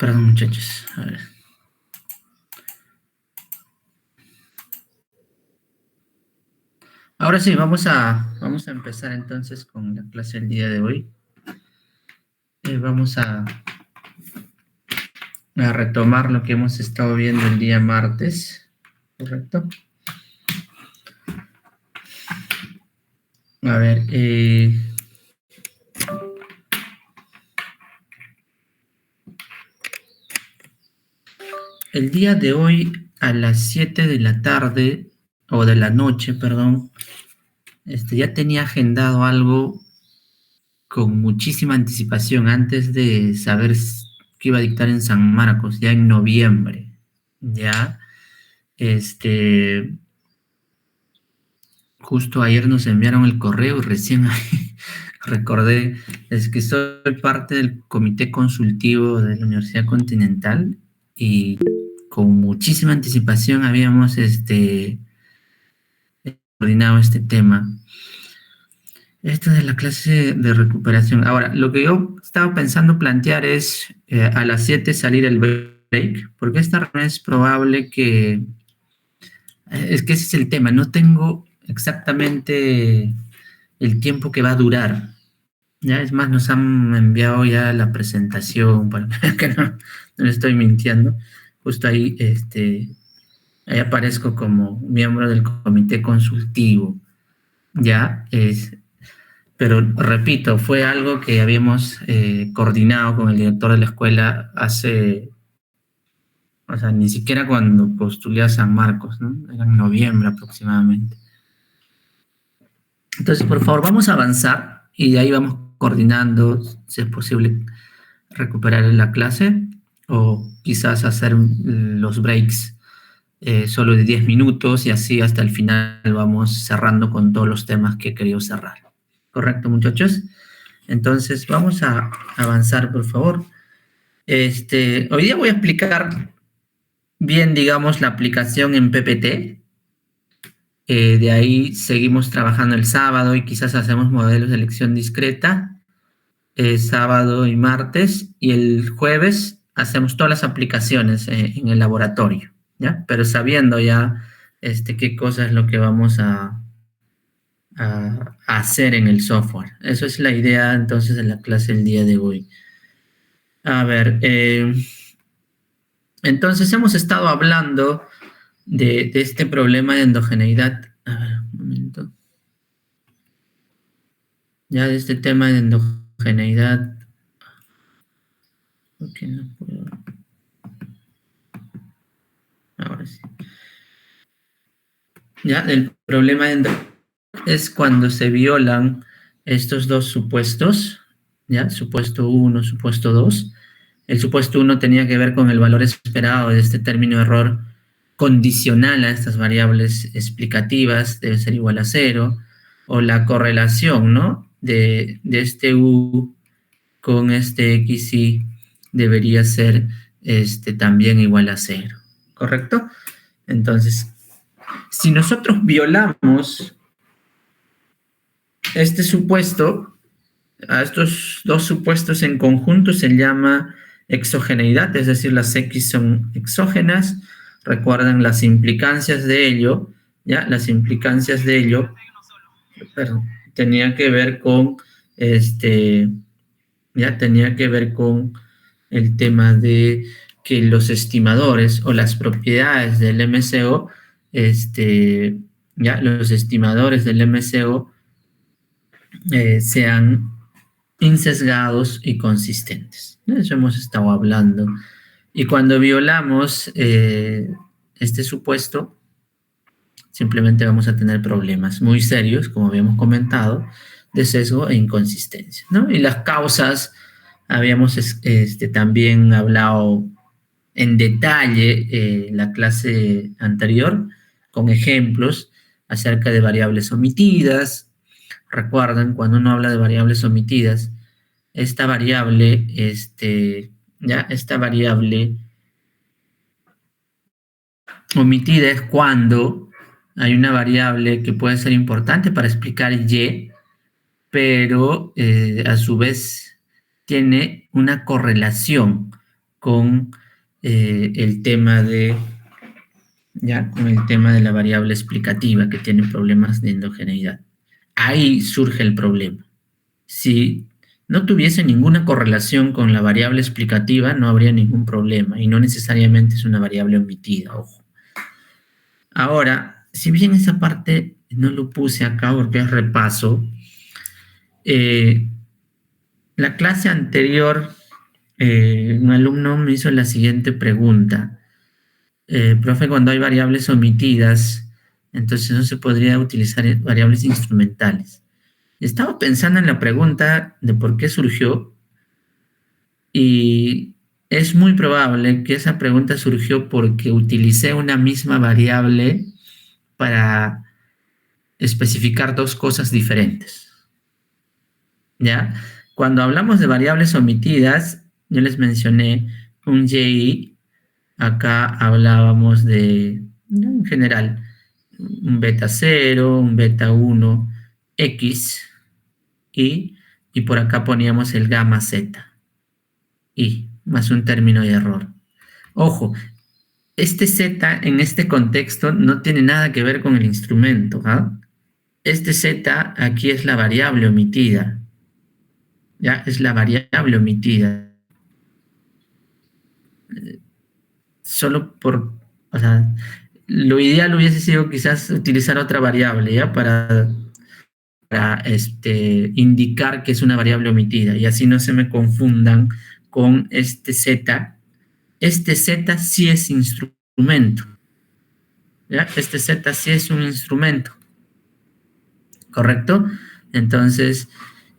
Perdón, muchachos. A ver. Ahora sí, vamos a empezar entonces con la clase del día de hoy. Vamos a retomar lo que hemos estado viendo el día martes, ¿correcto? A ver, el día de hoy a las 7 de la tarde, o de la noche, perdón, ya tenía agendado algo con muchísima anticipación antes de saber qué iba a dictar en San Marcos, ya en noviembre, ya, justo ayer nos enviaron el correo y recién recordé, es que soy parte del comité consultivo de la Universidad Continental y con muchísima anticipación habíamos coordinado este tema. Esta es la clase de recuperación. Ahora, lo que yo estaba pensando plantear es a las 7 salir el break, porque esta reunión es probable que... Es que ese es el tema, no tengo exactamente el tiempo que va a durar. Ya, es más, nos han enviado ya la presentación, para que no estoy mintiendo. Justo ahí, ahí aparezco como miembro del comité consultivo. Ya, pero repito, fue algo que habíamos coordinado con el director de la escuela hace, o sea, ni siquiera cuando postulé a San Marcos, ¿no? Era en noviembre aproximadamente. Entonces, por favor, vamos a avanzar y de ahí vamos coordinando, si es posible, recuperar la clase o quizás hacer los breaks solo de 10 minutos y así hasta el final vamos cerrando con todos los temas que he querido cerrar. ¿Correcto, muchachos? Entonces, vamos a avanzar, por favor. Hoy día voy a explicar bien, digamos, la aplicación en PPT. De ahí seguimos trabajando el sábado y quizás hacemos modelos de elección discreta, sábado y martes, y el jueves hacemos todas las aplicaciones en el laboratorio, ¿ya? Pero sabiendo ya qué cosa es lo que vamos a hacer en el software. Eso es la idea entonces de la clase del día de hoy. A ver, entonces hemos estado hablando de este problema de endogeneidad. A ver, un momento. Ya de este tema de endogeneidad. Ok, no puedo. Ahora sí. Ya, el problema de endogeneidad es cuando se violan estos dos supuestos, ya, supuesto 1, supuesto 2. El supuesto 1 tenía que ver con el valor esperado de este término de error condicional a estas variables explicativas, debe ser igual a 0, o la correlación, ¿no? De este U con este XY debería ser también igual a 0, ¿correcto? Entonces, si nosotros violamos este supuesto, a estos dos supuestos en conjunto se llama exogeneidad, es decir, las X son exógenas. Recuerden las implicancias de ello, ¿ya? Las implicancias de ello, perdón, tenía que ver con ya tenía que ver con el tema de que los estimadores o las propiedades del MCO, ya los estimadores del MCO sean insesgados y consistentes. De eso hemos estado hablando. Y cuando violamos este supuesto, simplemente vamos a tener problemas muy serios, como habíamos comentado, de sesgo e inconsistencia, ¿no? Y las causas, habíamos también hablado en detalle la clase anterior, con ejemplos acerca de variables omitidas. Recuerden, cuando uno habla de variables omitidas, esta variable, esta variable omitida es cuando hay una variable que puede ser importante para explicar Y, pero a su vez tiene una correlación con el tema de la variable explicativa que tiene problemas de endogeneidad. Ahí surge el problema. Si no tuviese ninguna correlación con la variable explicativa, no habría ningún problema y no necesariamente es una variable omitida, ojo. Ahora, si bien esa parte no lo puse acá porque es repaso, la clase anterior, un alumno me hizo la siguiente pregunta. Profe, cuando hay variables omitidas, entonces no se podría utilizar variables instrumentales. Estaba pensando en la pregunta de por qué surgió y es muy probable que esa pregunta surgió porque utilicé una misma variable para especificar dos cosas diferentes. ¿Ya? Cuando hablamos de variables omitidas, yo les mencioné un y, acá hablábamos de, en general, un beta 0, un beta 1, x, y por acá poníamos el gamma z, y más un término de error. Ojo, este z en este contexto no tiene nada que ver con el instrumento, ¿ah? Este z aquí es la variable omitida, ¿ya? Es la variable omitida. Solo por, o sea, lo ideal hubiese sido quizás utilizar otra variable, ¿ya? Para indicar que es una variable omitida y así no se me confundan con este z. Este z sí es instrumento, ¿ya? Este z sí es un instrumento, ¿correcto? Entonces,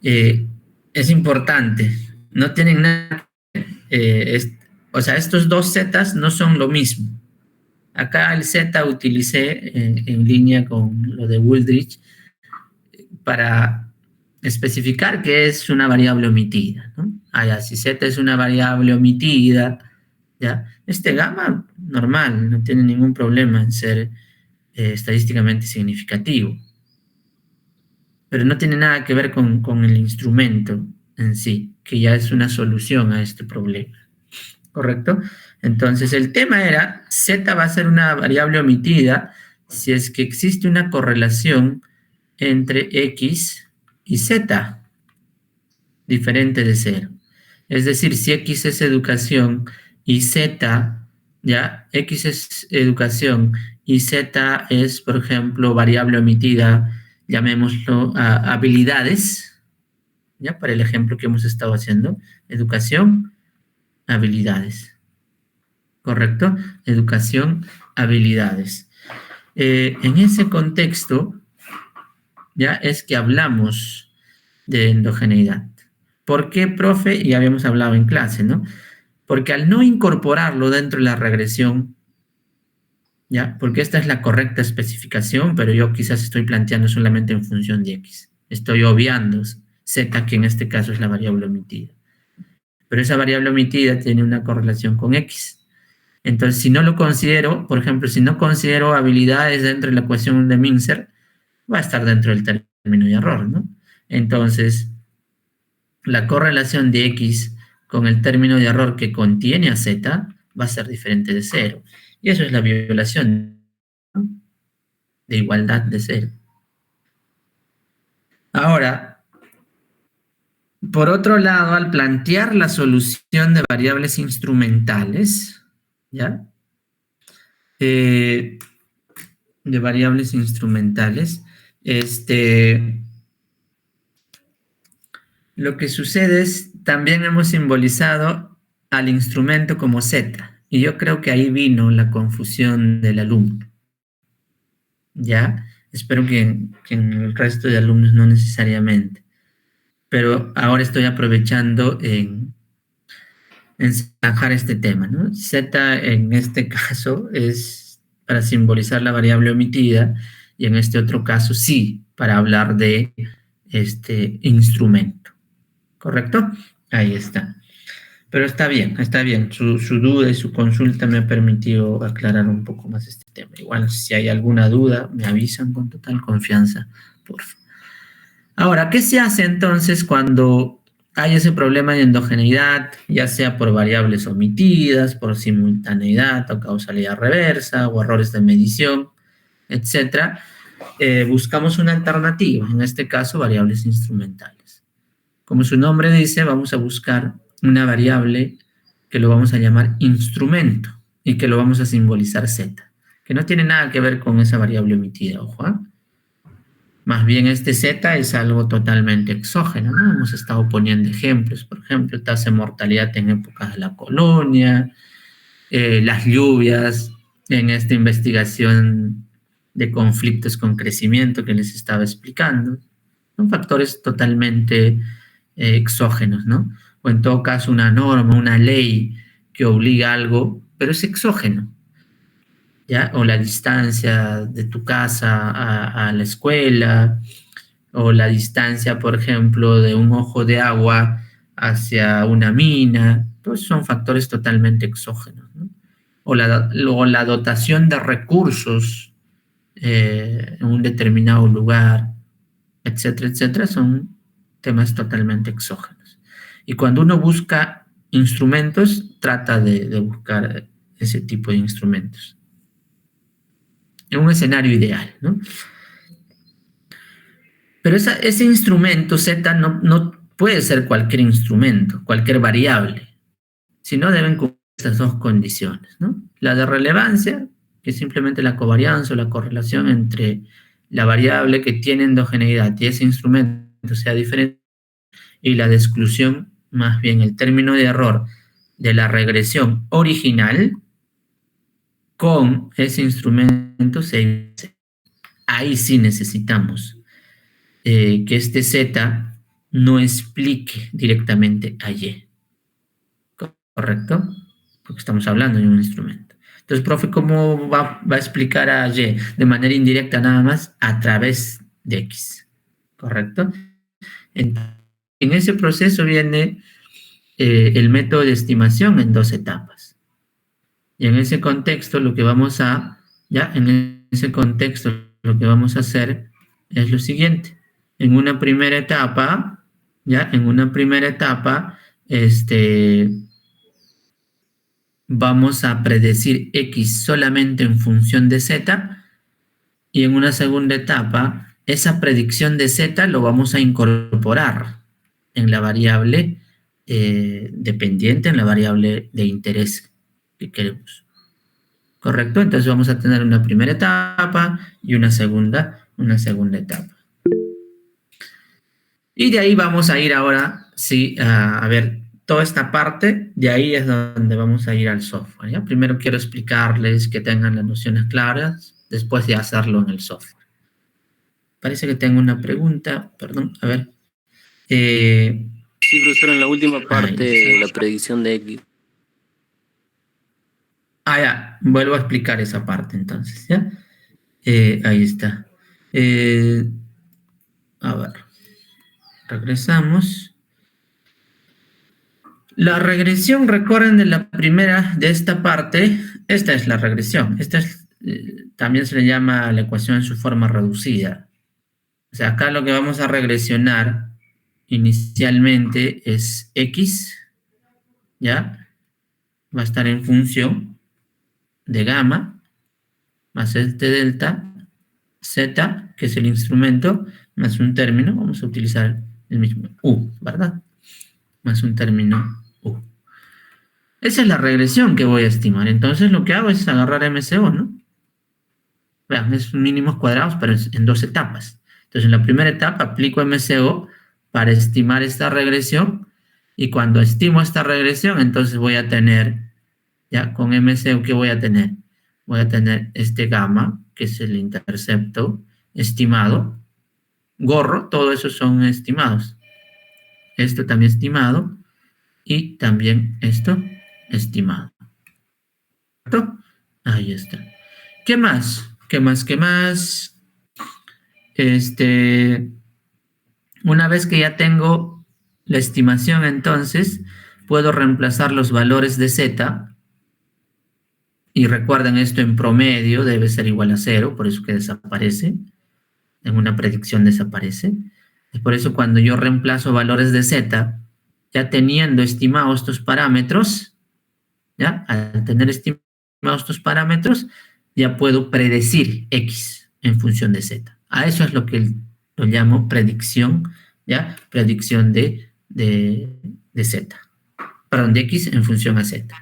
es importante, no tienen nada, o sea, estos dos zetas no son lo mismo. Acá el z utilicé en línea con lo de Wooldridge para especificar que es una variable omitida, ¿no? Si z es una variable omitida, ¿ya? Este gamma, normal, no tiene ningún problema en ser estadísticamente significativo. Pero no tiene nada que ver con el instrumento en sí, que ya es una solución a este problema. ¿Correcto? Entonces, el tema era, z va a ser una variable omitida si es que existe una correlación entre x y z, diferente de 0. Es decir, si x es educación y z, ya, x es educación y z es, por ejemplo, variable omitida, llamémoslo habilidades, ya, para el ejemplo que hemos estado haciendo, educación, habilidades. ¿Correcto? Educación, habilidades. En ese contexto, ya es que hablamos de endogeneidad. ¿Por qué, profe? Ya habíamos hablado en clase, ¿no? Porque al no incorporarlo dentro de la regresión, ¿ya? Porque esta es la correcta especificación, pero yo quizás estoy planteando solamente en función de x. Estoy obviando z, que en este caso es la variable omitida. Pero esa variable omitida tiene una correlación con x. Entonces, si no lo considero, por ejemplo, si no considero habilidades dentro de la ecuación de Mincer, va a estar dentro del término de error, ¿no? Entonces, la correlación de x con el término de error que contiene a z va a ser diferente de 0. Y eso es la violación, ¿no?, de igualdad de 0. Ahora, por otro lado, al plantear la solución de variables instrumentales, ¿ya? De variables instrumentales, lo que sucede es, también hemos simbolizado al instrumento como z, y yo creo que ahí vino la confusión del alumno, ¿ya? Espero que en el resto de alumnos no necesariamente, pero ahora estoy aprovechando en zanjar este tema, ¿no? Z en este caso es para simbolizar la variable omitida y en este otro caso sí, para hablar de este instrumento. ¿Correcto? Ahí está. Pero está bien, está bien. Su duda y su consulta me ha permitido aclarar un poco más este tema. Igual, si hay alguna duda, me avisan con total confianza, por favor. Ahora, ¿qué se hace entonces cuando hay ese problema de endogeneidad, ya sea por variables omitidas, por simultaneidad o causalidad reversa, o errores de medición, etcétera, buscamos una alternativa, en este caso variables instrumentales. Como su nombre dice, vamos a buscar una variable que lo vamos a llamar instrumento y que lo vamos a simbolizar z, que no tiene nada que ver con esa variable omitida, ojo, ¿eh? Más bien este Z es algo totalmente exógeno, ¿no? Hemos estado poniendo ejemplos, por ejemplo, tasa de mortalidad en épocas de la colonia, las lluvias, en esta investigación de conflictos con crecimiento que les estaba explicando. Son factores totalmente exógenos, ¿no? O en todo caso una norma, una ley que obliga a algo, pero es exógeno. ¿Ya? O la distancia de tu casa a la escuela, o la distancia, por ejemplo, de un ojo de agua hacia una mina, todos son factores totalmente exógenos, ¿no? O la dotación de recursos en un determinado lugar, etcétera, etcétera, son temas totalmente exógenos. Y cuando uno busca instrumentos, trata de buscar ese tipo de instrumentos en un escenario ideal, ¿no? Pero ese instrumento Z no puede ser cualquier instrumento, cualquier variable, sino deben cumplir estas dos condiciones, ¿no? La de relevancia, que es simplemente la covarianza o la correlación entre la variable que tiene endogeneidad y ese instrumento sea diferente, y la de exclusión, más bien el término de error de la regresión original con ese instrumento se. Ahí sí necesitamos que este Z no explique directamente a Y. ¿Correcto? Porque estamos hablando de un instrumento. Entonces, profe, ¿cómo va a explicar a Y? De manera indirecta nada más a través de X. ¿Correcto? En ese proceso viene el método de estimación en dos etapas. Y en ese contexto lo que vamos a, en ese contexto lo que vamos a hacer es lo siguiente. En una primera etapa, vamos a predecir X solamente en función de Z, y en una segunda etapa, esa predicción de Z lo vamos a incorporar en la variable dependiente, en la variable de interés que queremos. ¿Correcto? Entonces vamos a tener una primera etapa y una segunda etapa. Y de ahí vamos a ir ahora, sí, a ver toda esta parte, de ahí es donde vamos a ir al software, ¿ya? Primero quiero explicarles que tengan las nociones claras, después de hacerlo en el software. Parece que tengo una pregunta, perdón, a ver. Sí, profesor, en la última parte de la predicción de X. Ya, vuelvo a explicar esa parte entonces, ¿ya? Ahí está. A ver, regresamos. La regresión, recuerden de la primera, de esta parte, esta es la regresión. Esta es, también se le llama la ecuación en su forma reducida. O sea, acá lo que vamos a regresionar inicialmente es X, ¿ya? Va a estar en función de gamma más este delta, Z, que es el instrumento, más un término, vamos a utilizar el mismo, U, ¿verdad? Más un término U. Esa es la regresión que voy a estimar. Entonces lo que hago es agarrar MCO, ¿no? Vean, es mínimos cuadrados, pero es en dos etapas. Entonces en la primera etapa aplico MCO para estimar esta regresión, y cuando estimo esta regresión, entonces voy a tener, ya con MCO, ¿qué voy a tener? Voy a tener este gamma, que es el intercepto estimado, gorro, todo eso son estimados. Esto también estimado, y también esto estimado. ¿Correcto? Ahí está. ¿Qué más? ¿Qué más? ¿Qué más? Una vez que ya tengo la estimación, entonces puedo reemplazar los valores de Z, y recuerden esto en promedio debe ser igual a 0, por eso que desaparece, en una predicción desaparece. Es por eso cuando yo reemplazo valores de Z ya teniendo estimados estos parámetros, ¿ya? Al tener estimados estos parámetros, ya puedo predecir X en función de Z. A eso es lo que lo llamo predicción, ¿ya? Predicción de Z. Perdón, de X en función a Z.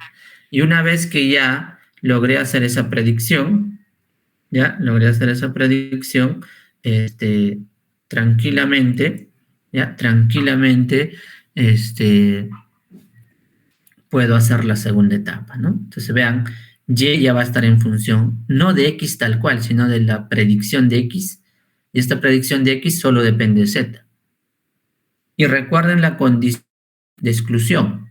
Y una vez que ya logré hacer esa predicción, tranquilamente, puedo hacer la segunda etapa, ¿no? Entonces vean, Y ya va a estar en función no de X tal cual, sino de la predicción de X, y esta predicción de X solo depende de Z. Y recuerden la condición de exclusión.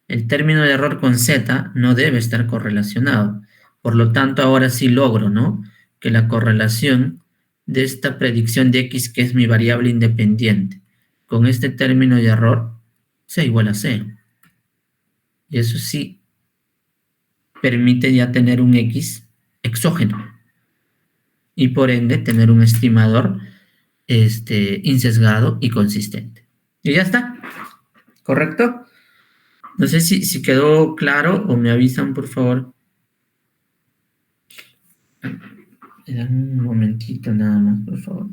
El término de error con Z no debe estar correlacionado. Por lo tanto, ahora sí logro, ¿no? Que la correlación de esta predicción de X, que es mi variable independiente, con este término de error, sea igual a 0. Y eso sí permite ya tener un X exógeno. Y por ende, tener un estimador insesgado y consistente. Y ya está. ¿Correcto? No sé si quedó claro o me avisan, por favor. Un momentito nada más, por favor.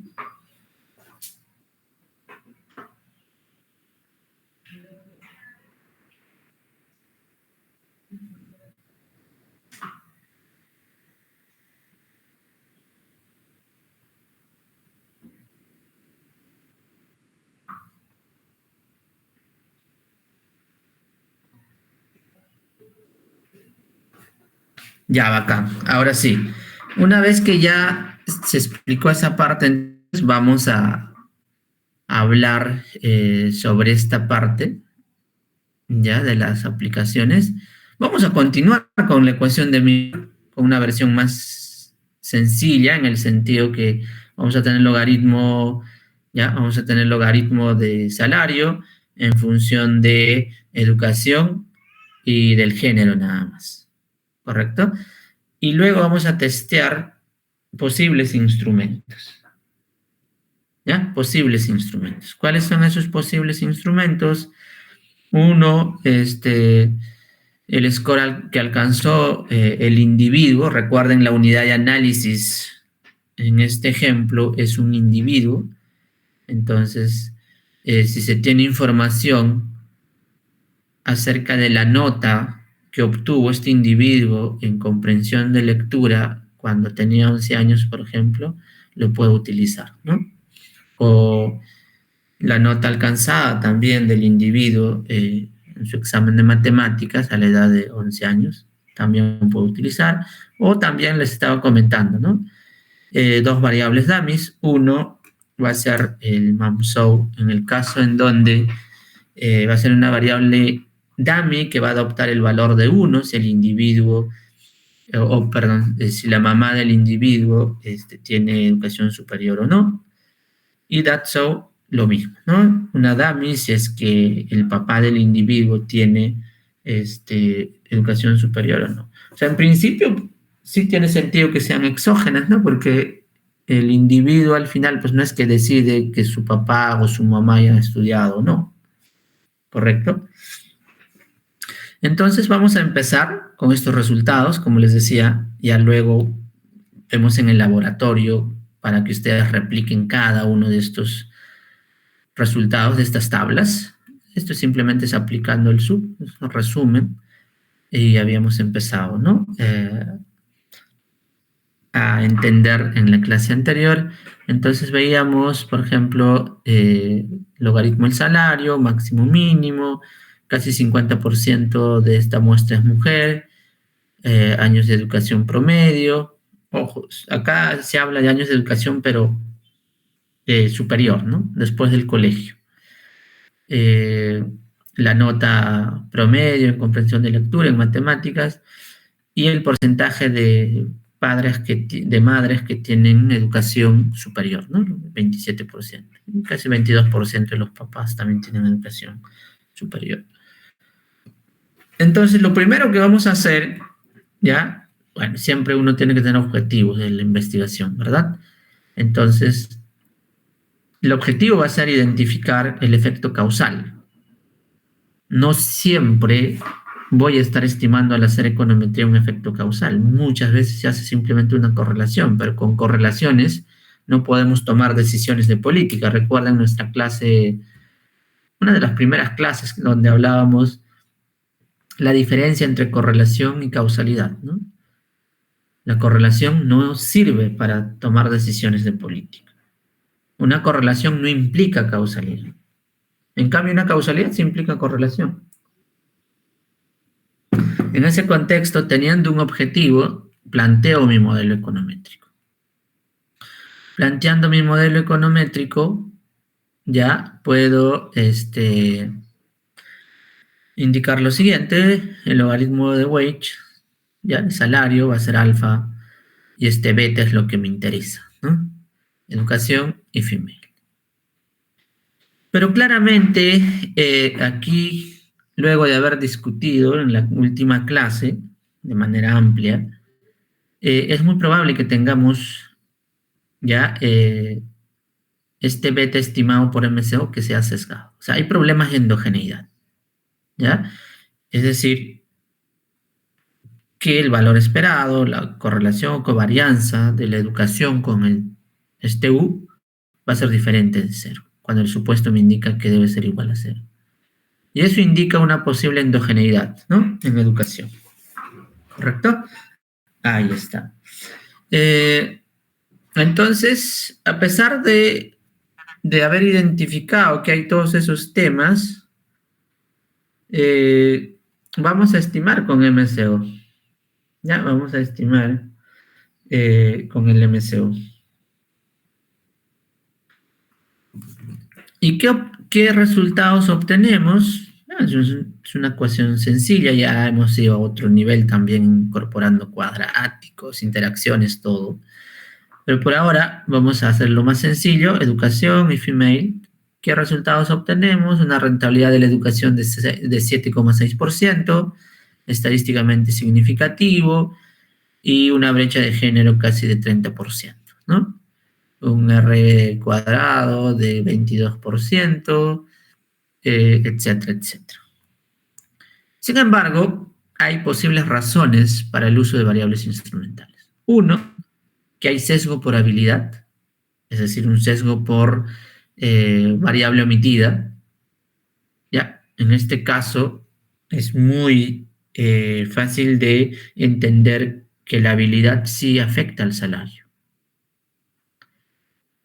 Ya, bacán. Ahora sí. Una vez que ya se explicó esa parte, entonces vamos a hablar sobre esta parte, ya, de las aplicaciones. Vamos a continuar con la ecuación de Miller, con una versión más sencilla, en el sentido que vamos a tener logaritmo, ya, vamos a tener logaritmo de salario en función de educación y del género nada más. ¿Correcto? Y luego vamos a testear posibles instrumentos. ¿Ya? Posibles instrumentos. ¿Cuáles son esos posibles instrumentos? Uno, el score que alcanzó el individuo. Recuerden, la unidad de análisis en este ejemplo es un individuo. Entonces, si se tiene información acerca de la nota que obtuvo este individuo en comprensión de lectura cuando tenía 11 años, por ejemplo, lo puedo utilizar, ¿no? O la nota alcanzada también del individuo en su examen de matemáticas a la edad de 11 años, también puedo utilizar. O también les estaba comentando, ¿no? Dos variables dummies. Uno va a ser el MAMSOW en el caso en donde va a ser una variable dummy que va a adoptar el valor de 1 si el individuo, si la mamá del individuo tiene educación superior o no. Y thatSo lo mismo, ¿no? Una dummy si es que el papá del individuo tiene educación superior o no. O sea, en principio sí tiene sentido que sean exógenas, ¿no? Porque el individuo al final pues no es que decide que su papá o su mamá hayan estudiado o no. ¿Correcto? Entonces vamos a empezar con estos resultados, como les decía, ya luego vemos en el laboratorio para que ustedes repliquen cada uno de estos resultados de estas tablas. Esto simplemente es aplicando el sub, es un resumen, y habíamos empezado, ¿no? A entender en la clase anterior. Entonces veíamos, por ejemplo, logaritmo del salario, máximo mínimo, casi 50% de esta muestra es mujer, años de educación promedio. Ojo, acá se habla de años de educación, pero superior, ¿no? Después del colegio. La nota promedio en comprensión de lectura, en matemáticas, y el porcentaje de madres que tienen educación superior, ¿no? 27%. Casi 22% de los papás también tienen educación superior. Entonces, lo primero que vamos a hacer, ¿ya? Bueno, siempre uno tiene que tener objetivos de la investigación, ¿verdad? Entonces, el objetivo va a ser identificar el efecto causal. no siempre voy a estar estimando al hacer econometría un efecto causal. Muchas veces se hace simplemente una correlación, pero con correlaciones no podemos tomar decisiones de política. Recuerden nuestra clase, una de las primeras clases donde hablábamos la diferencia entre correlación y causalidad, ¿no? La correlación no sirve para tomar decisiones de política. Una correlación no implica causalidad. En cambio, una causalidad sí implica correlación. En ese contexto, teniendo un objetivo, planteo mi modelo econométrico. Planteando mi modelo econométrico, ya puedo indicar lo siguiente: el logaritmo de wage, ya el salario va a ser alfa, y este beta es lo que me interesa, ¿no? Educación y female. Pero claramente, aquí, luego de haber discutido en la última clase, de manera amplia, es muy probable que tengamos ya este beta estimado por MCO que sea sesgado. O sea, hay problemas de endogeneidad, ¿ya? Es decir, que el valor esperado, la correlación o covarianza de la educación con este U va a ser diferente de cero, cuando el supuesto me indica que debe ser igual a cero. Y eso indica una posible endogeneidad, ¿no? En la educación. ¿Correcto? Ahí está. Entonces, a pesar de haber identificado que hay todos esos temas, vamos a estimar con MCO. Ya, vamos a estimar con el MCO. ¿Y qué resultados obtenemos? Es una ecuación sencilla, ya hemos ido a otro nivel también incorporando cuadráticos, interacciones, todo. Pero por ahora vamos a hacerlo más sencillo: educación y female. ¿Qué resultados obtenemos? Una rentabilidad de la educación de 7,6%, estadísticamente significativo, y una brecha de género casi de 30%, ¿no? Un R cuadrado de 22%, etcétera, etcétera. Sin embargo, hay posibles razones para el uso de variables instrumentales. Uno, que hay sesgo por habilidad, es decir, un sesgo por variable omitida. Ya, en este caso es muy fácil de entender que la habilidad sí afecta al salario.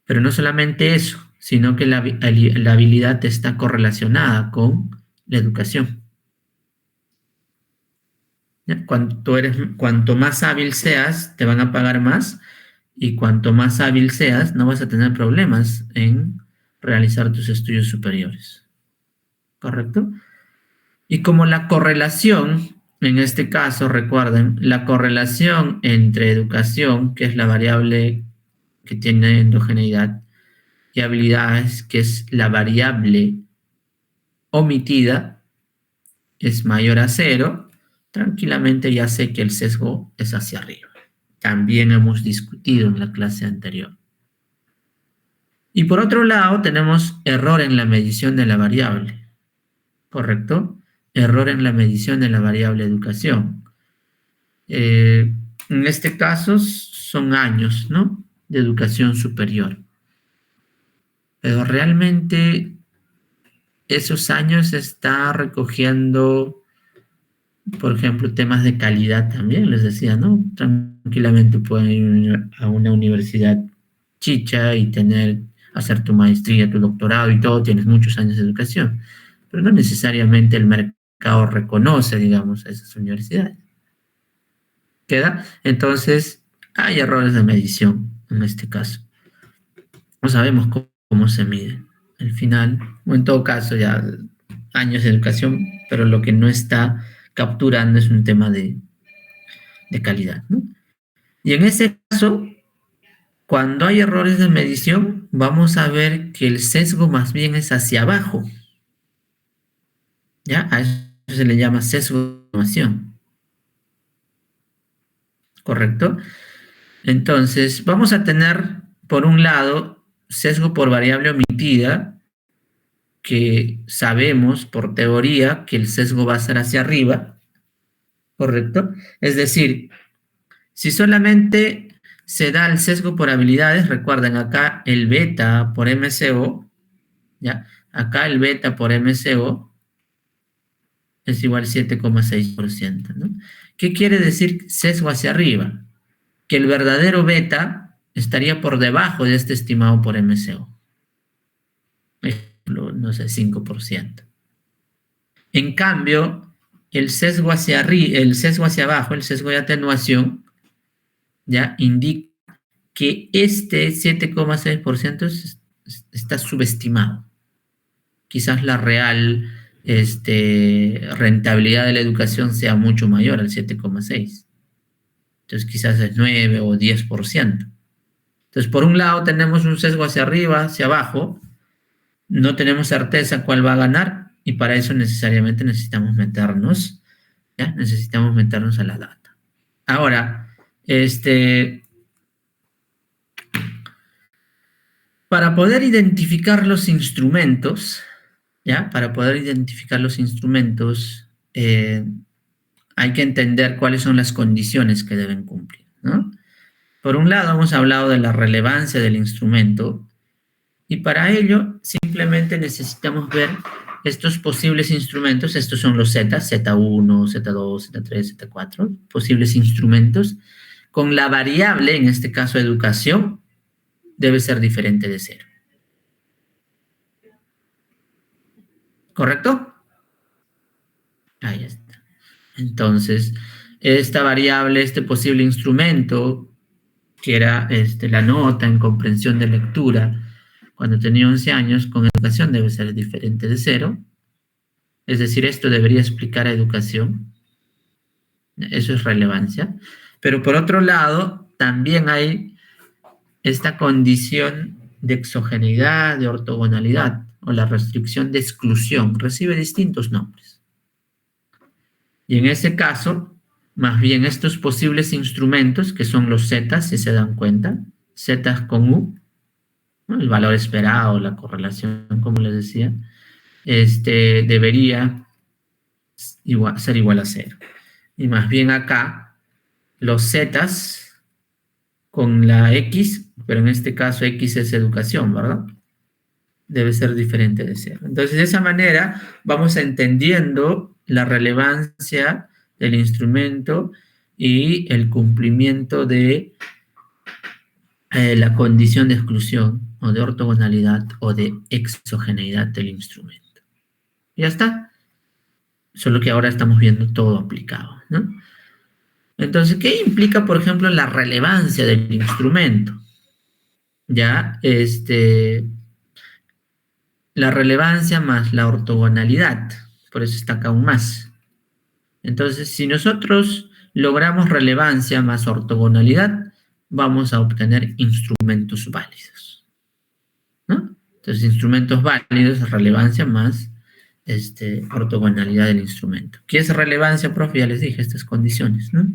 Pero no solamente eso, sino que la habilidad está correlacionada con la educación. ¿Ya? Cuanto más hábil seas, te van a pagar más, y cuanto más hábil seas, no vas a tener problemas en realizar tus estudios superiores. ¿Correcto? Y como la correlación, en este caso, recuerden, la correlación entre educación, que es la variable que tiene endogeneidad, y habilidades, que es la variable omitida, es mayor a cero, tranquilamente ya sé que el sesgo es hacia arriba. También hemos discutido en la clase anterior. Y por otro lado, tenemos error en la medición de la variable. ¿Correcto? Error en la medición de la variable educación. En este caso son años, ¿no? De educación superior. Pero realmente esos años se está recogiendo, por ejemplo, temas de calidad también, les decía, ¿no? Tranquilamente pueden ir a una universidad chicha y hacer tu maestría, tu doctorado y todo, tienes muchos años de educación, pero no necesariamente el mercado reconoce, digamos, a esas universidades. ¿Queda? Entonces, hay errores de medición en este caso. No sabemos cómo se mide. Al final, o en todo caso, ya años de educación, pero lo que no está capturando es un tema de calidad, ¿no? Y en ese caso, cuando hay errores de medición, vamos a ver que el sesgo más bien es hacia abajo. ¿Ya? A eso se le llama sesgo de estimación. ¿Correcto? Entonces, vamos a tener, por un lado, sesgo por variable omitida, que sabemos por teoría que el sesgo va a ser hacia arriba, ¿correcto? Es decir, si solamente se da el sesgo por habilidades, recuerden acá el beta por MCO, ¿ya? Acá el beta por MCO es igual a 7,6%, ¿no? ¿Qué quiere decir sesgo hacia arriba? Que el verdadero beta estaría por debajo de este estimado por MCO. Ejemplo, no sé, 5%. En cambio, el sesgo hacia arriba, el sesgo hacia abajo, el sesgo de atenuación, ya indica que este 7,6% está subestimado. Quizás la real rentabilidad de la educación sea mucho mayor al 7,6%. Entonces quizás es 9 o 10%. Entonces, por un lado tenemos un sesgo hacia arriba, hacia abajo, no tenemos certeza cuál va a ganar y para eso necesariamente necesitamos meternos, ¿ya? Necesitamos meternos a la data. Ahora, para poder identificar los instrumentos, ¿ya? Para poder identificar los instrumentos, hay que entender cuáles son las condiciones que deben cumplir, ¿no? Por un lado, hemos hablado de la relevancia del instrumento y para ello simplemente necesitamos ver estos posibles instrumentos. Estos son los Z, Z1, Z2, Z3, Z4, posibles instrumentos, con la variable, en este caso educación, debe ser diferente de 0. ¿Correcto? Ahí está. Entonces, esta variable, este posible instrumento, que era la nota en comprensión de lectura, cuando tenía 11 años, con educación debe ser diferente de 0. Es decir, esto debería explicar a educación. Eso es relevancia. Pero por otro lado, también hay esta condición de exogeneidad, de ortogonalidad, o la restricción de exclusión. Recibe distintos nombres. Y en ese caso, más bien estos posibles instrumentos, que son los zetas, si se dan cuenta, zetas con U, ¿no? El valor esperado, la correlación, como les decía, debería ser igual a 0. Y más bien acá, los zetas con la X, pero en este caso X es educación, ¿verdad? Debe ser diferente de 0. Entonces, de esa manera, vamos entendiendo la relevancia del instrumento y el cumplimiento de la condición de exclusión o de ortogonalidad o de exogeneidad del instrumento. Ya está. Solo que ahora estamos viendo todo aplicado, ¿no? Entonces, ¿qué implica, por ejemplo, la relevancia del instrumento? Ya, la relevancia más la ortogonalidad, por eso está acá un más. Entonces, si nosotros logramos relevancia más ortogonalidad, vamos a obtener instrumentos válidos, ¿no? Entonces, instrumentos válidos es relevancia más ortogonalidad del instrumento. ¿Qué es relevancia, profe? Ya les dije estas condiciones, ¿no?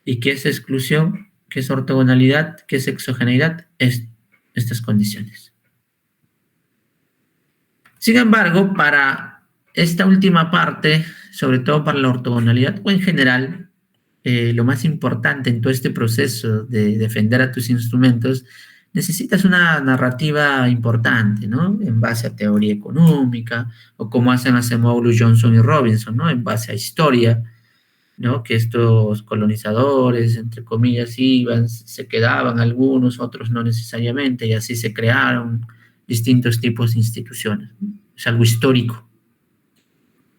¿Y qué es exclusión? ¿Qué es ortogonalidad? ¿Qué es exogeneidad? Estas condiciones. Sin embargo, para esta última parte, sobre todo para la ortogonalidad, o en general, lo más importante en todo este proceso de defender a tus instrumentos, necesitas una narrativa importante, ¿no? En base a teoría económica, o como hacen Acemoglu, Johnson y Robinson, ¿no? En base a historia, ¿no? Que estos colonizadores, entre comillas, iban, se quedaban algunos, otros no necesariamente, y así se crearon distintos tipos de instituciones. Es algo histórico.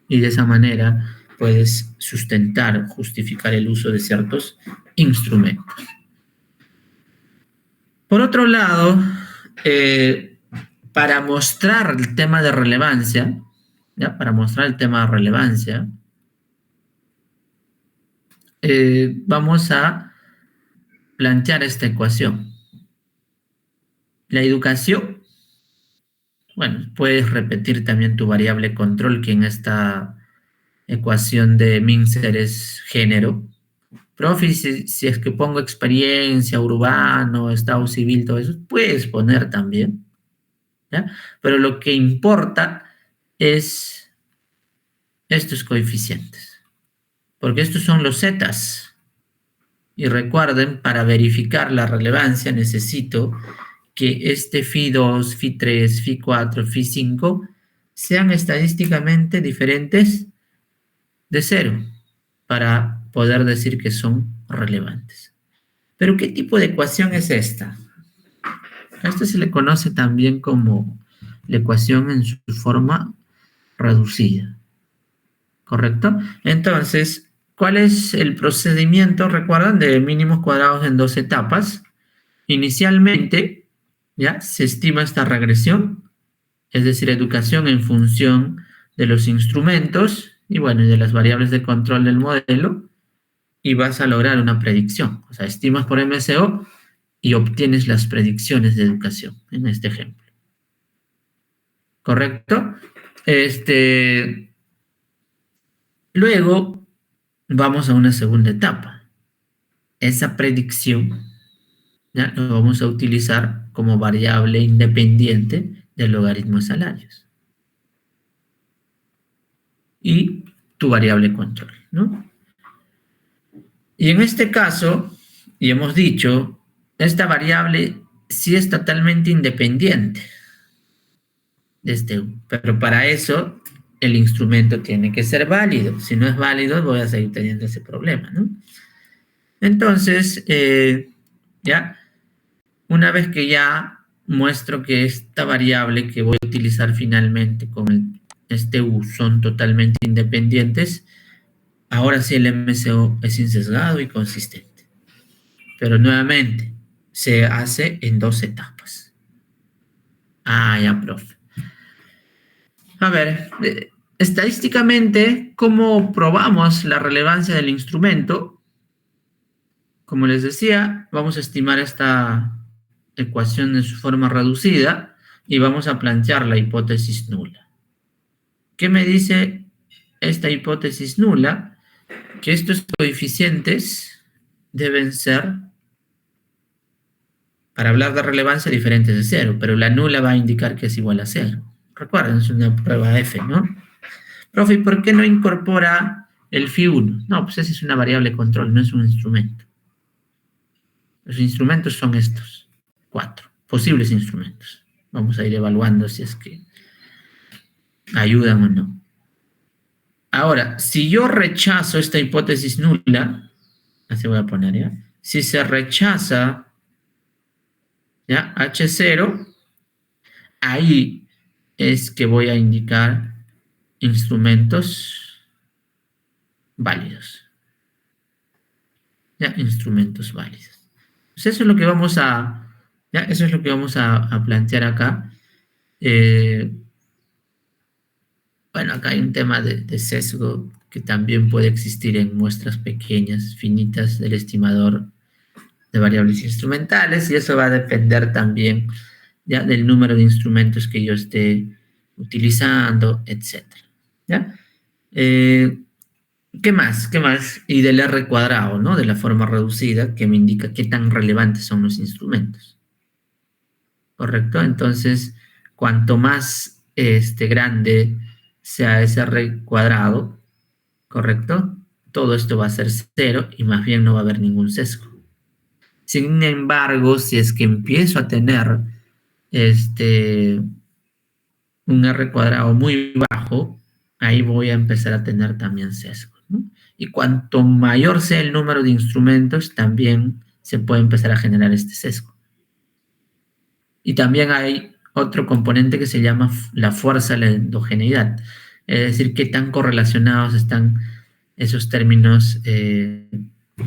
Y de esa manera puedes sustentar, justificar el uso de ciertos instrumentos. Por otro lado, para mostrar el tema de relevancia, ¿ya? Para mostrar el tema de relevancia, vamos a plantear esta ecuación. La educación, bueno, puedes repetir también tu variable control, que en esta ecuación de Mincer es género. Profe, si es que pongo experiencia, urbano, estado civil, todo eso, puedes poner también, ¿ya? Pero lo que importa es estos coeficientes, porque estos son los zetas. Y recuerden, para verificar la relevancia necesito que este Phi2, Phi3, Phi4, Phi5 sean estadísticamente diferentes de 0 para poder decir que son relevantes. Pero ¿qué tipo de ecuación es esta? A esto se le conoce también como la ecuación en su forma reducida, ¿correcto? Entonces, ¿cuál es el procedimiento? Recuerdan, de mínimos cuadrados en 2 etapas. Inicialmente, ¿ya? Se estima esta regresión, es decir, educación en función de los instrumentos y, bueno, y de las variables de control del modelo, y vas a lograr una predicción. O sea, estimas por MSO y obtienes las predicciones de educación, en este ejemplo. ¿Correcto? Luego vamos a una segunda etapa. Esa predicción, ¿ya?, lo vamos a utilizar como variable independiente del logaritmo de salarios. Y tu variable control, ¿no? Y en este caso, y hemos dicho, esta variable sí es totalmente independiente de este U, pero para eso el instrumento tiene que ser válido. Si no es válido, voy a seguir teniendo ese problema, ¿no? Entonces, ya, una vez que ya muestro que esta variable que voy a utilizar finalmente con este U son totalmente independientes, ahora sí el MCO es insesgado y consistente. Pero nuevamente, se hace en 2 etapas. Ah, ya, profe. A ver, estadísticamente, ¿cómo probamos la relevancia del instrumento? Como les decía, vamos a estimar esta ecuación en su forma reducida y vamos a plantear la hipótesis nula. ¿Qué me dice esta hipótesis nula? Que estos coeficientes deben ser, para hablar de relevancia, diferentes de 0, pero la nula va a indicar que es igual a 0. Recuerden, es una prueba F, ¿no? Profe, ¿y por qué no incorpora el Phi1? No, pues esa es una variable control, no es un instrumento. Los instrumentos son estos 4 posibles instrumentos. Vamos a ir evaluando si es que ayudan o no. Ahora, si yo rechazo esta hipótesis nula, así voy a poner, ¿ya? Si se rechaza, ¿ya?, H0, ahí es que voy a indicar instrumentos válidos. ¿Ya? Instrumentos válidos. Pues eso es lo que vamos a, ¿ya?, eso es lo que vamos a plantear acá. Bueno, acá hay un tema de sesgo que también puede existir en muestras pequeñas, finitas del estimador de variables instrumentales, y eso va a depender también, ya, del número de instrumentos que yo esté utilizando, etc. ¿Ya? ¿Qué más? ¿Qué más? Y del R cuadrado, ¿no? De la forma reducida, que me indica qué tan relevantes son los instrumentos. ¿Correcto? Entonces, cuanto más grande sea ese R cuadrado, ¿correcto?, todo esto va a ser 0 y más bien no va a haber ningún sesgo. Sin embargo, si es que empiezo a tener un R cuadrado muy bajo, ahí voy a empezar a tener también sesgo, ¿no? Y cuanto mayor sea el número de instrumentos, también se puede empezar a generar este sesgo. Y también hay otro componente que se llama la fuerza de la endogeneidad, es decir, qué tan correlacionados están esos términos,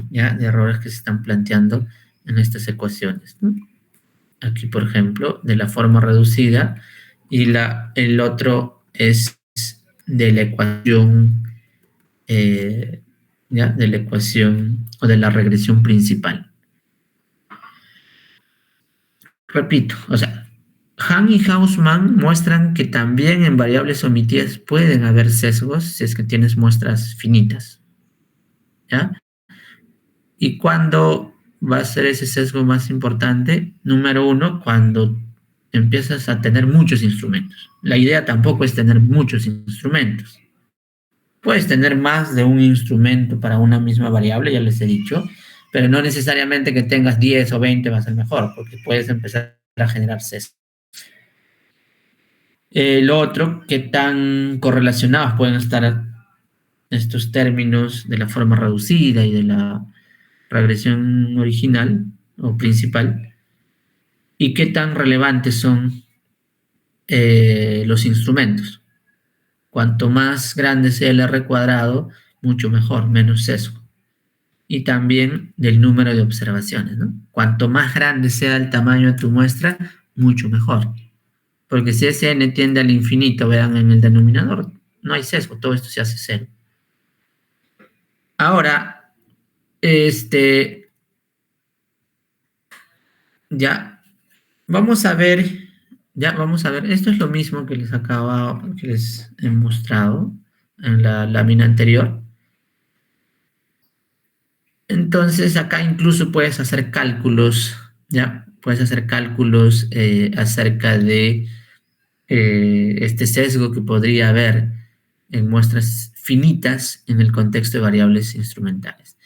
ya, de errores que se están planteando en estas ecuaciones, ¿no? Aquí, por ejemplo, de la forma reducida, y el otro es de la ecuación, ya, de la ecuación o de la regresión principal. Repito, o sea, Hahn y Hausman muestran que también en variables omitidas pueden haber sesgos si es que tienes muestras finitas, ¿ya? ¿Y cuándo va a ser ese sesgo más importante? Número 1, cuando empiezas a tener muchos instrumentos. La idea tampoco es tener muchos instrumentos. Puedes tener más de un instrumento para una misma variable, ya les he dicho, pero no necesariamente que tengas 10 o 20 va a ser mejor, porque puedes empezar a generar sesgo. Lo otro, qué tan correlacionados pueden estar estos términos de la forma reducida y de la regresión original o principal, y qué tan relevantes son los instrumentos. Cuanto más grande sea el R cuadrado, mucho mejor, menos sesgo. Y también del número de observaciones, ¿no? Cuanto más grande sea el tamaño de tu muestra, mucho mejor. Porque si ese n tiende al infinito, vean en el denominador, no hay sesgo, todo esto se hace cero. Ahora, ya, vamos a ver, esto es lo mismo que les he mostrado en la lámina anterior. Entonces, acá incluso puedes hacer cálculos, ¿ya? Puedes hacer cálculos acerca de este sesgo que podría haber en muestras finitas en el contexto de variables instrumentales.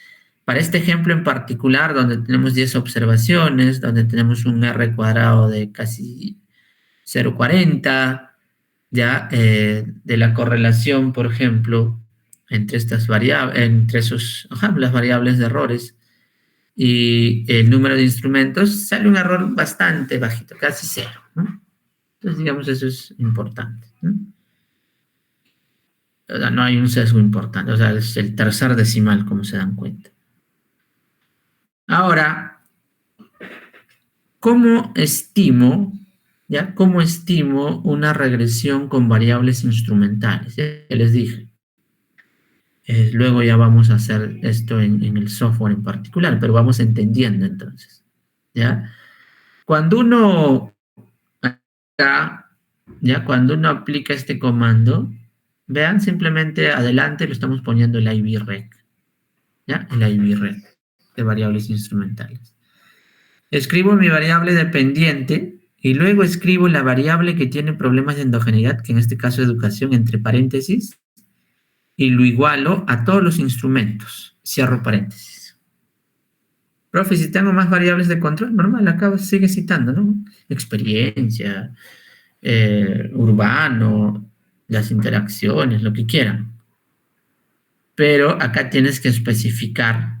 Para este ejemplo en particular, donde tenemos 10 observaciones, donde tenemos un R cuadrado de casi 0,40, ya de la correlación, por ejemplo, entre estas variables, las variables de errores y el número de instrumentos, sale un error bastante bajito, casi cero, ¿no? Entonces, digamos, eso es importante, ¿no? O sea, no hay un sesgo importante, o sea, es el tercer decimal, como se dan cuenta. Ahora, ¿cómo estimo una regresión con variables instrumentales? Ya les dije. Luego ya vamos a hacer esto en el software en particular, pero vamos entendiendo entonces, ¿ya? Cuando uno aplica este comando, vean, simplemente adelante lo estamos poniendo el IVREC, ¿ya? El IVREC de variables instrumentales. Escribo mi variable dependiente y luego escribo la variable que tiene problemas de endogeneidad, que en este caso es educación, entre paréntesis, y lo igualo a todos los instrumentos. Cierro paréntesis. Profe, si tengo más variables de control, normal, acá sigue citando, ¿no? Experiencia, urbano, las interacciones, lo que quieran. Pero acá tienes que especificar,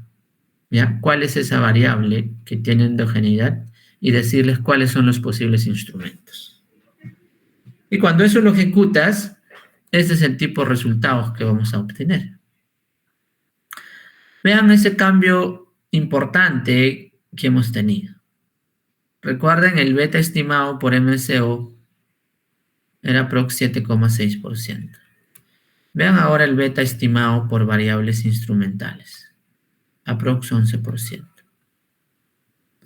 ¿ya? ¿Cuál es esa variable que tiene endogeneidad? Y decirles cuáles son los posibles instrumentos. Y cuando eso lo ejecutas, este es el tipo de resultados que vamos a obtener. Vean ese cambio importante que hemos tenido. Recuerden, el beta estimado por MSO era aprox 7,6%. Vean ahora el beta estimado por variables instrumentales. Aprox 11%.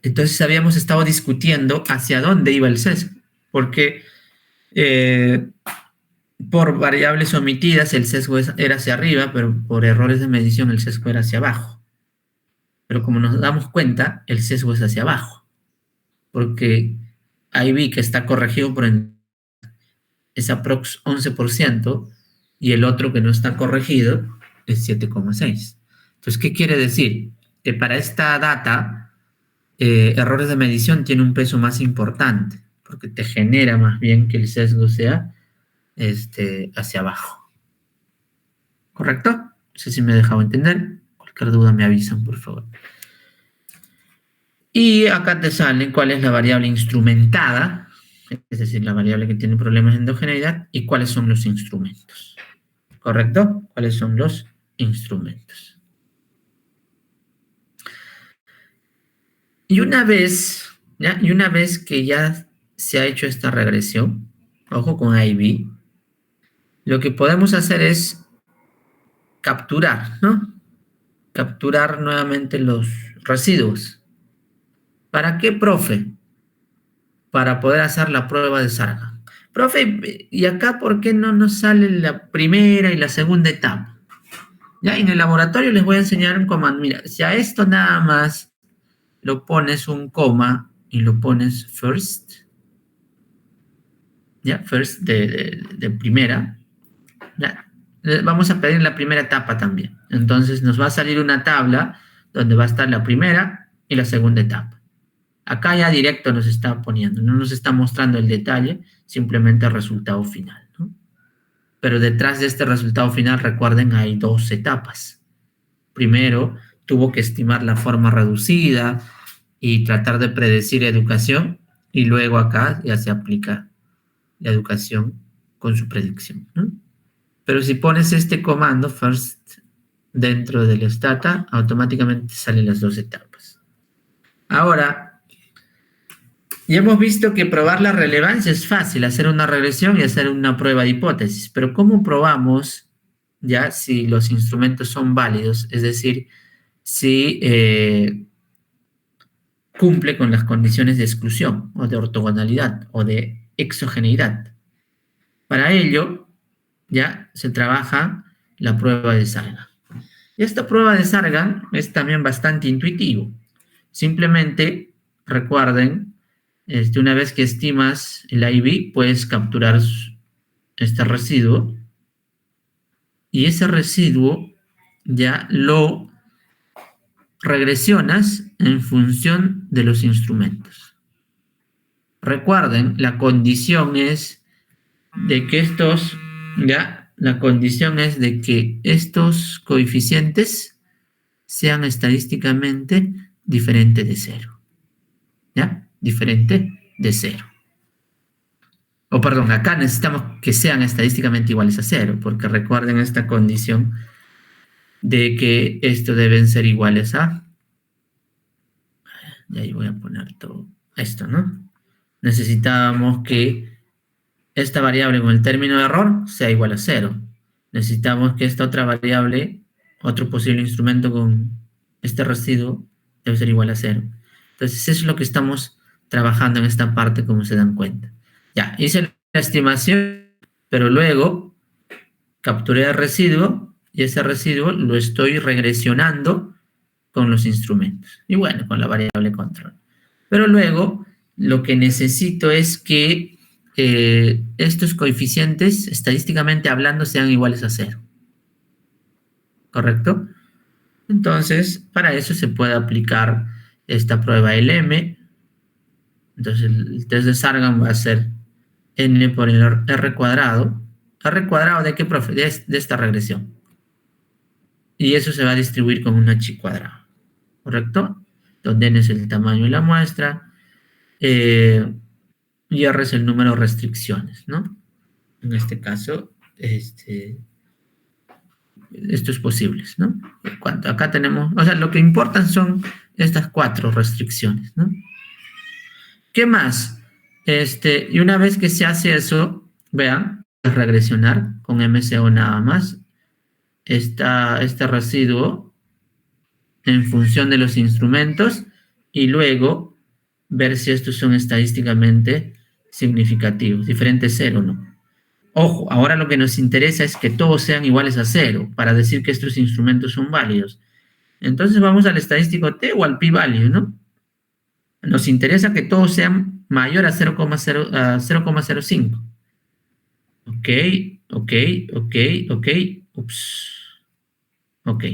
Entonces habíamos estado discutiendo hacia dónde iba el sesgo. Porque por variables omitidas el sesgo era hacia arriba, pero por errores de medición el sesgo era hacia abajo. Pero como nos damos cuenta, el sesgo es hacia abajo. Porque ahí vi que está corregido por es aprox 11% y el otro que no está corregido es 7,6%. Entonces, ¿qué quiere decir? Que para esta data, errores de medición tiene un peso más importante, porque te genera más bien que el sesgo sea hacia abajo. ¿Correcto? No sé si me he dejado entender. Cualquier duda me avisan, por favor. Y acá te sale cuál es la variable instrumentada, es decir, la variable que tiene problemas de endogeneidad, y cuáles son los instrumentos. ¿Correcto? ¿Cuáles son los instrumentos? Y una vez que ya se ha hecho esta regresión, ojo con IB, lo que podemos hacer es capturar, ¿no? Capturar nuevamente los residuos. ¿Para qué, profe? Para poder hacer la prueba de Sargant. Profe, ¿y acá por qué no nos sale la primera y la segunda etapa? Ya en el laboratorio les voy a enseñar un comando. Mira, si a esto nada más lo pones un coma y lo pones first, ¿ya? First de primera, ¿ya? Vamos a pedir la primera etapa también. Entonces nos va a salir una tabla donde va a estar la primera y la segunda etapa. Acá ya directo nos está poniendo, no nos está mostrando el detalle, simplemente el resultado final, ¿no? Pero detrás de este resultado final, recuerden, hay dos etapas. Primero, tuvo que estimar la forma reducida y tratar de predecir educación, y luego acá ya se aplica la educación con su predicción, ¿no? Pero si pones este comando, first, dentro del stata, automáticamente salen las dos etapas. Ahora, ya hemos visto que probar la relevancia es fácil, hacer una regresión y hacer una prueba de hipótesis, pero ¿cómo probamos ya si los instrumentos son válidos? Es decir, si cumple con las condiciones de exclusión o de ortogonalidad o de exogeneidad. Para ello, ya se trabaja la prueba de Sargan. Y esta prueba de Sargan es también bastante intuitivo. Simplemente recuerden, una vez que estimas el IV, puedes capturar este residuo y ese residuo ya lo regresionas en función de los instrumentos. Recuerden, la condición es de que estos coeficientes sean estadísticamente diferentes de cero. ¿Ya? Diferente de cero. O perdón, acá necesitamos que sean estadísticamente iguales a cero, porque recuerden esta condición de que estos deben ser iguales a... Y ahí voy a poner todo esto, ¿no? Necesitábamos que esta variable con el término de error sea igual a cero. Necesitamos que esta otra variable, otro posible instrumento con este residuo, debe ser igual a cero. Entonces, eso es lo que estamos trabajando en esta parte, como se dan cuenta. Ya, hice la estimación, pero luego capturé el residuo y ese residuo lo estoy regresionando con los instrumentos. Y bueno, con la variable control. Pero luego, lo que necesito es que estos coeficientes, estadísticamente hablando, sean iguales a cero. ¿Correcto? Entonces, para eso se puede aplicar esta prueba LM. Entonces, el test de Sargan va a ser n por el r cuadrado. ¿R cuadrado de qué, profe? De esta regresión. Y eso se va a distribuir con un h cuadrado. ¿Correcto? Donde n es el tamaño de la muestra. Y R es el número de restricciones, ¿no? En este caso, esto es posible, ¿no? Acá tenemos, o sea, lo que importan son estas 4 restricciones, ¿no? ¿Qué más? Y una vez que se hace eso, vean, es regresionar con MCO nada más este residuo en función de los instrumentos y luego ver si estos son estadísticamente significativos, diferente cero, ¿no? Ojo, ahora lo que nos interesa es que todos sean iguales a cero para decir que estos instrumentos son válidos. Entonces vamos al estadístico T o al p-value, ¿no? Nos interesa que todos sean mayor a 0,05. Ok. Ups. Ok.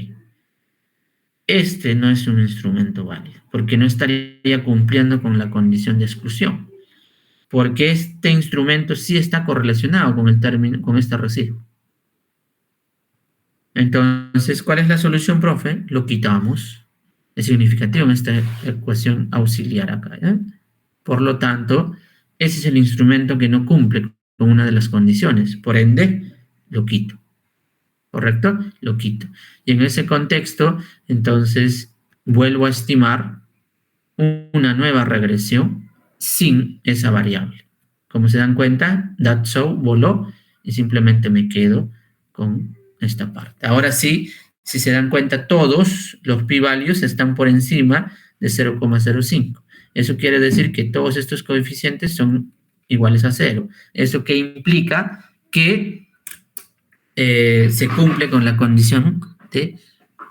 Este no es un instrumento válido, porque no estaría cumpliendo con la condición de exclusión. Porque este instrumento sí está correlacionado con el término, con este residuo. Entonces, ¿cuál es la solución, profe? Lo quitamos. Es significativo en esta ecuación auxiliar acá, ¿eh? Por lo tanto, ese es el instrumento que no cumple con una de las condiciones. Por ende, lo quito. ¿Correcto? Lo quito. Y en ese contexto, entonces, vuelvo a estimar una nueva regresión sin esa variable. Como se dan cuenta, that show voló y simplemente me quedo con esta parte. Ahora sí, si se dan cuenta, todos los p-values están por encima de 0,05. Eso quiere decir que todos estos coeficientes son iguales a 0. Eso que implica que se cumple con la condición de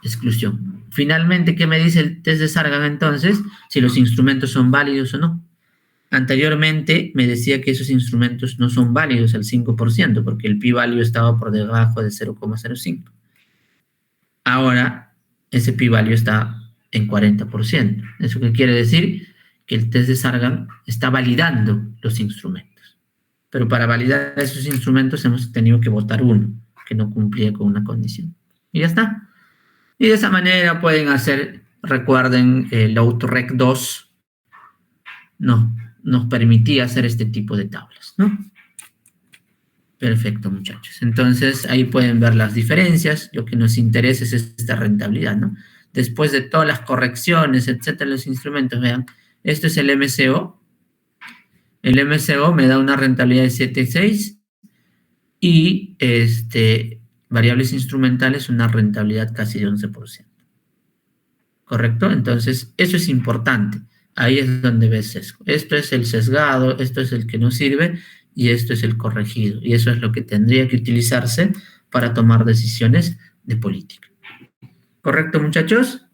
exclusión. Finalmente, ¿qué me dice el test de Sargan entonces? Si los instrumentos son válidos o no. Anteriormente me decía que esos instrumentos no son válidos al 5%, porque el p-value estaba por debajo de 0,05. Ahora, ese p-value está en 40%. ¿Eso qué quiere decir? Que el test de Sargan está validando los instrumentos. Pero para validar esos instrumentos hemos tenido que votar uno, que no cumplía con una condición. Y ya está. Y de esa manera pueden hacer, recuerden, el AutoRec 2 nos permitía hacer este tipo de tablas, ¿no? Perfecto, muchachos. Entonces, ahí pueden ver las diferencias. Lo que nos interesa es esta rentabilidad, ¿no? Después de todas las correcciones, etcétera, los instrumentos, vean, esto es el MCO. El MCO me da una rentabilidad de 7,6 y variables instrumentales una rentabilidad casi de 11%. ¿Correcto? Entonces, eso es importante. Ahí es donde ves sesgo. Esto es el sesgado, esto es el que no sirve y esto es el corregido. Y eso es lo que tendría que utilizarse para tomar decisiones de política. ¿Correcto, muchachos?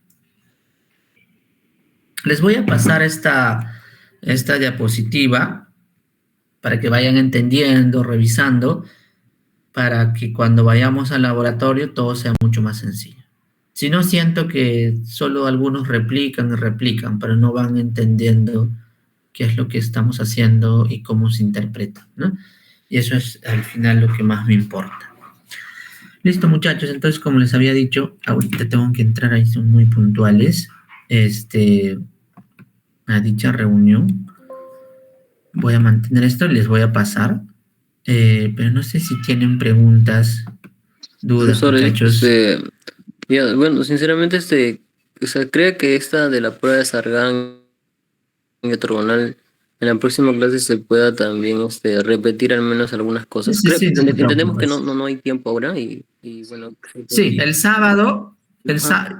Les voy a pasar esta diapositiva para que vayan entendiendo, revisando, para que cuando vayamos al laboratorio todo sea mucho más sencillo. Si no, siento que solo algunos replican, pero no van entendiendo qué es lo que estamos haciendo y cómo se interpreta, ¿no? Y eso es al final lo que más me importa. Listo, muchachos. Entonces, como les había dicho, ahorita tengo que entrar, ahí son muy puntuales, a dicha reunión. Voy a mantener esto, les voy a pasar, pero no sé si tienen preguntas, dudas, Profesor, muchachos. bueno, sinceramente, o sea, ¿cree que esta de la prueba de Sargan y ortogonal en la próxima clase se pueda también repetir al menos algunas cosas? Sí, no te Entendemos que preocupes. no hay tiempo ahora y bueno. Sí, el sábado,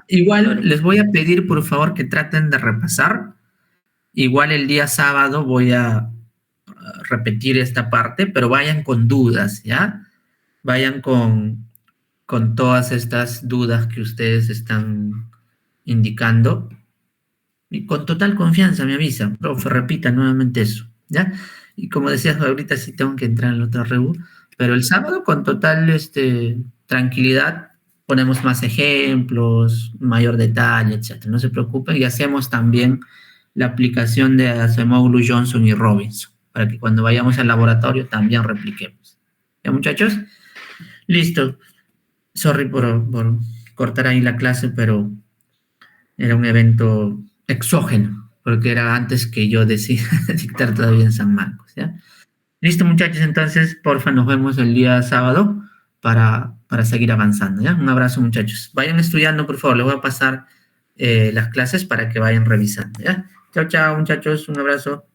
igual Claro. les voy a pedir por favor que traten de repasar. Igual el día sábado voy a repetir esta parte, pero vayan con dudas, ¿ya? Vayan con todas estas dudas que ustedes están indicando. Y con total confianza me avisa, profe, repita nuevamente eso, ¿ya? Y como decías, ahorita sí tengo que entrar en la otra review, pero el sábado con total tranquilidad ponemos más ejemplos, mayor detalle, etcétera. No se preocupen y hacemos también la aplicación de Acemoglu, Johnson y Robinson, para que cuando vayamos al laboratorio también repliquemos. ¿Ya, muchachos? Listo. Sorry por cortar ahí la clase, pero era un evento exógeno, porque era antes que yo decida dictar todavía en San Marcos, ¿ya? Listo, muchachos, entonces, porfa, nos vemos el día sábado para seguir avanzando, ¿ya? Un abrazo, muchachos. Vayan estudiando, por favor, les voy a pasar las clases para que vayan revisando, ¿ya? Chao, chao, muchachos, un abrazo.